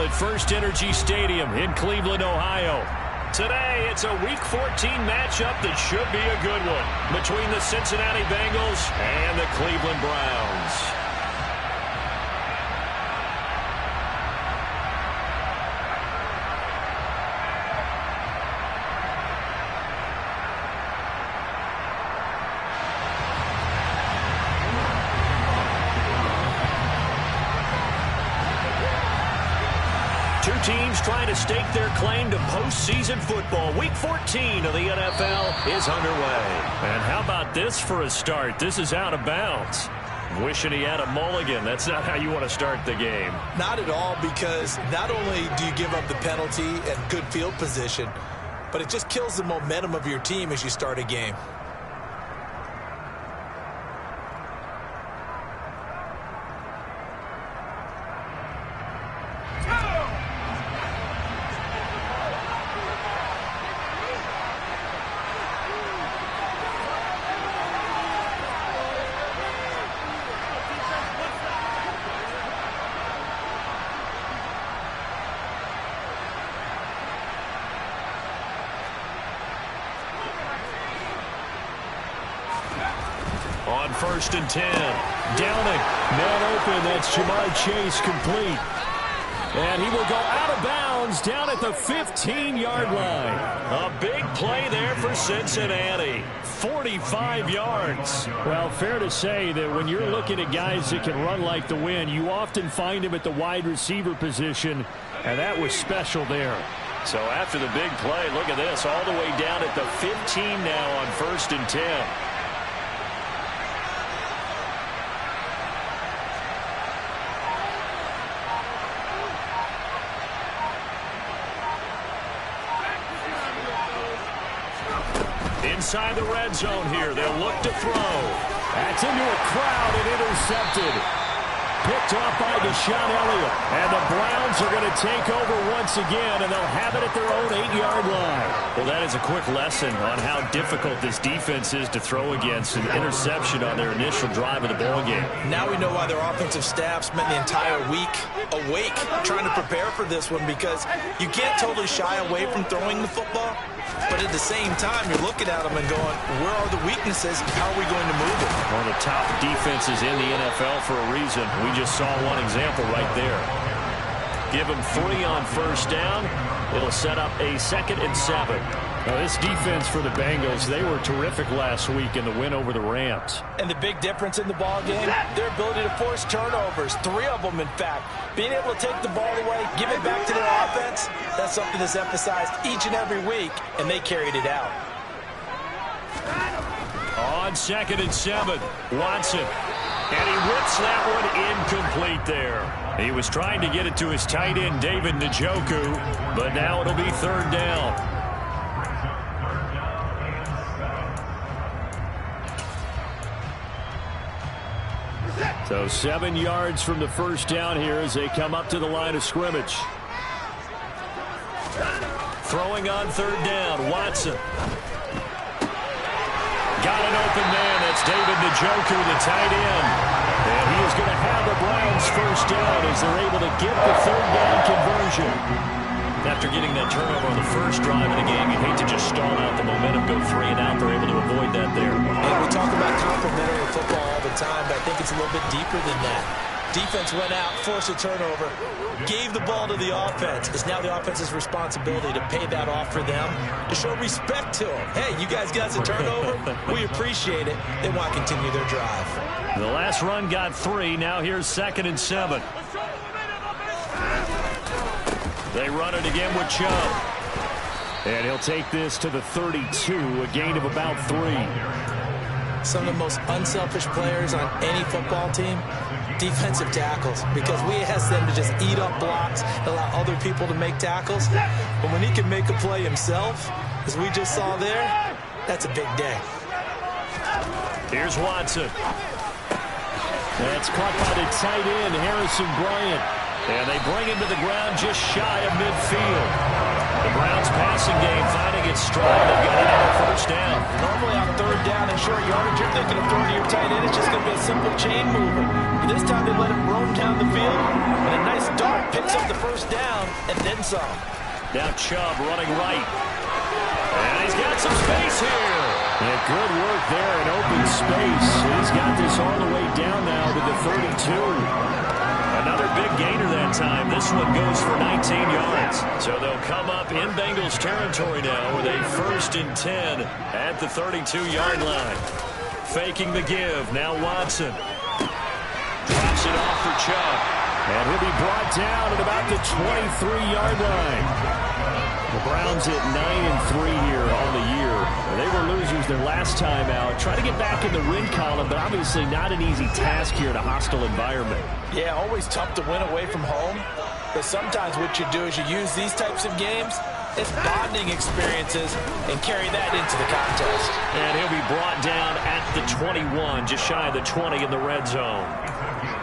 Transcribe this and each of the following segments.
at First Energy Stadium in Cleveland, Ohio. Today, it's a Week 14 matchup that should be a good one between the Cincinnati Bengals and the Cleveland Browns. Two teams trying to stake their claim to postseason football. Week 14 of the NFL is underway. And how about this for a start? This is out of bounds. Wishing he had a mulligan. That's not how you want to start the game. Not at all, because not only do you give up the penalty and good field position, but it just kills the momentum of your team as you start a game. On 1st and 10. Downing. Man open. That's Jamar Chase complete. And he will go out of bounds down at the 15-yard line. A big play there for Cincinnati. 45 yards. Well, fair to say that when you're looking at guys that can run like the wind, you often find him at the wide receiver position, and that was special there. So after the big play, look at this. All the way down at the 15 now on 1st and 10. Inside the red zone here. They'll look to throw. That's into a crowd and intercepted. Picked off by Deshaun Elliott. And the Browns are going to take over once again, and they'll have it at their own 8-yard line. Well, that is a quick lesson on how difficult this defense is to throw against. An interception on their initial drive of the ballgame. Now we know why their offensive staff spent the entire week awake trying to prepare for this one, because you can't totally shy away from throwing the football. But at the same time, you're looking at them and going, where are the weaknesses? How are we going to move it? One of the top defenses in the NFL for a reason. We just saw one example right there. Give them 3 on 1st down. It'll set up a 2nd and 7. Now, this defense for the Bengals, they were terrific last week in the win over the Rams. And the big difference in the ball game, their ability to force turnovers, 3 of them, in fact. Being able to take the ball away, give it back to their offense, that's something that's emphasized each and every week, and they carried it out. On 2nd and 7, Watson. And he whips that one incomplete there. He was trying to get it to his tight end, David Njoku, but now it'll be 3rd down. So 7 yards from the 1st down here as they come up to the line of scrimmage. Throwing on 3rd down, Watson. Got an open man. That's David Njoku, the tight end. And he is going to have the Browns 1st down as they're able to get the 3rd down conversion. After getting that turnover on the first drive of the game, you hate to just stall out the momentum, go 3 and out. They're able to avoid that there. And we talk about complementary football all the time, but I think it's a little bit deeper than that. Defense went out, forced a turnover, gave the ball to the offense. It's now the offense's responsibility to pay that off for them, to show respect to them. Hey, you guys got a turnover? We appreciate it. They want to continue their drive. The last run got 3. Now here's 2nd and 7. They run it again with Chubb. And he'll take this to the 32, a gain of about 3. Some of the most unselfish players on any football team, defensive tackles, because we ask them to just eat up blocks, allow other people to make tackles. But when he can make a play himself, as we just saw there, that's a big day. Here's Watson. That's caught by the tight end, Harrison Bryant. And they bring him to the ground just shy of midfield. The Browns passing game finding its stride. They've got another first down. Normally on third down and short yardage, you're thinking of throwing to your tight end. It's just going to be a simple chain mover. But this time they let him roam down the field, and a nice dart picks up the first down and then some. Now Chubb running right. And he's got some space here. Yeah, good work there in open space. He's got this all the way down now to the 32. Another big gainer that time. This one goes for 19 yards. So they'll come up in Bengals territory now with a 1st and 10 at the 32-yard line. Faking the give. Now Watson. Drops it off for Chubb. And he'll be brought down at about the 23-yard line. The Browns at 9-3 here on the year. They were losers their last time out. Try to get back in the win column, but obviously not an easy task here in a hostile environment. Yeah, always tough to win away from home. But sometimes what you do is you use these types of games as bonding experiences and carry that into the contest. And he'll be brought down at the 21, just shy of the 20 in the red zone.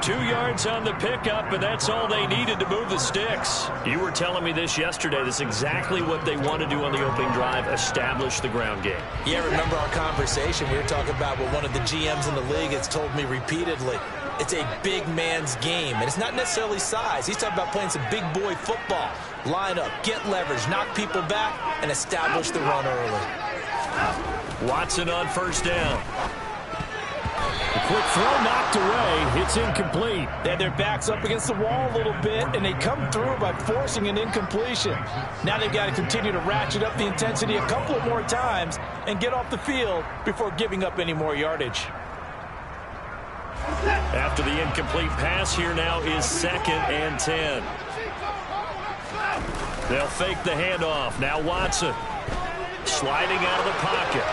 2 yards on the pickup, and that's all they needed to move the sticks. You were telling me this yesterday. That's exactly what they want to do on the opening drive, establish the ground game. Yeah, remember our conversation? We were talking about what one of the GMs in the league has told me repeatedly. It's a big man's game, and it's not necessarily size. He's talking about playing some big boy football. Line up, get leverage, knock people back, and establish the run early. Watson on first down. A quick throw knocked away. It's incomplete. They had their backs up against the wall a little bit, and they come through by forcing an incompletion. Now they've got to continue to ratchet up the intensity a couple of more times and get off the field before giving up any more yardage. After the incomplete pass, here now is 2nd and 10. They'll fake the handoff. Now Watson sliding out of the pocket.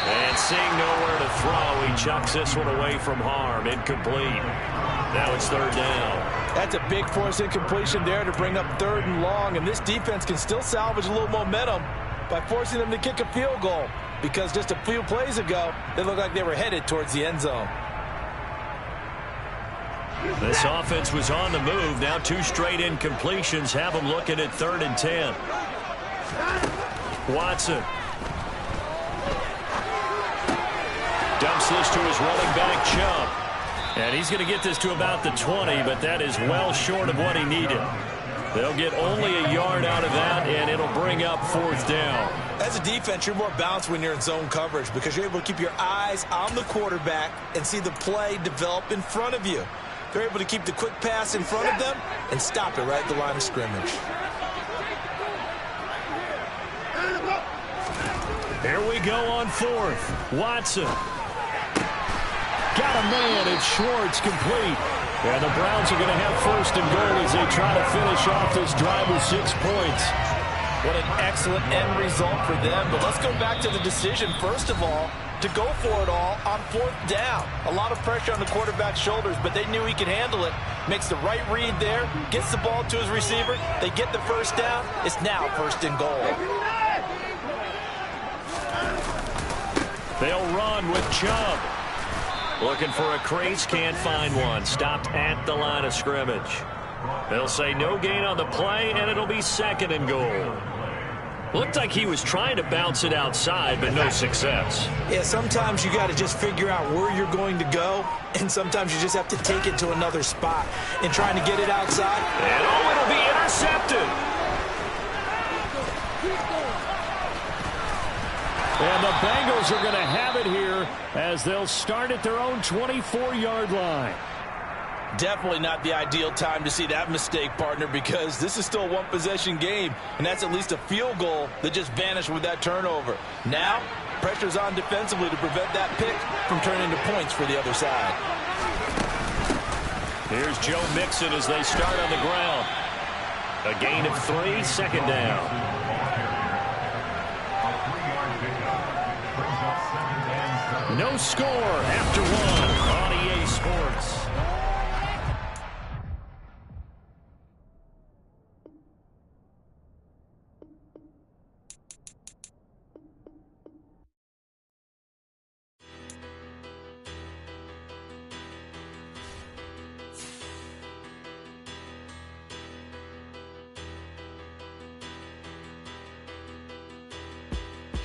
And seeing nowhere to throw, he chucks this one away from harm. Incomplete. Now it's 3rd down. That's a big force incompletion there to bring up 3rd and long, and this defense can still salvage a little momentum by forcing them to kick a field goal, because just a few plays ago, they looked like they were headed towards the end zone. This offense was on the move. Now 2 straight incompletions have them looking at 3rd and 10. Watson. Dumps this to his running back, Chubb. And he's going to get this to about the 20, but that is well short of what he needed. They'll get only a yard out of that, and it'll bring up 4th down. As a defense, you're more balanced when you're in zone coverage because you're able to keep your eyes on the quarterback and see the play develop in front of you. They're able to keep the quick pass in front of them and stop it right at the line of scrimmage. Here we go on 4th. Watson. Got a man. It's Schwartz, complete. And the Browns are going to have 1st and goal as they try to finish off this drive with 6 points. What an excellent end result for them. But let's go back to the decision, first of all, to go for it all on 4th down. A lot of pressure on the quarterback's shoulders, but they knew he could handle it. Makes the right read there, gets the ball to his receiver. They get the 1st down. It's now 1st and goal. They'll run with Chubb. Looking for a crease, can't find one. Stopped at the line of scrimmage. They'll say no gain on the play, and it'll be 2nd and goal. Looked like he was trying to bounce it outside, but no success. Yeah, sometimes you got to just figure out where you're going to go, and sometimes you just have to take it to another spot. And trying to get it outside. And oh, it'll be intercepted. And the Bengals are going to have it here as they'll start at their own 24-yard line. Definitely not the ideal time to see that mistake, partner, because this is still a one-possession game, and that's at least a field goal that just vanished with that turnover. Now, pressure's on defensively to prevent that pick from turning into points for the other side. Here's Joe Mixon as they start on the ground. A gain of 3, 2nd down. No score after 1.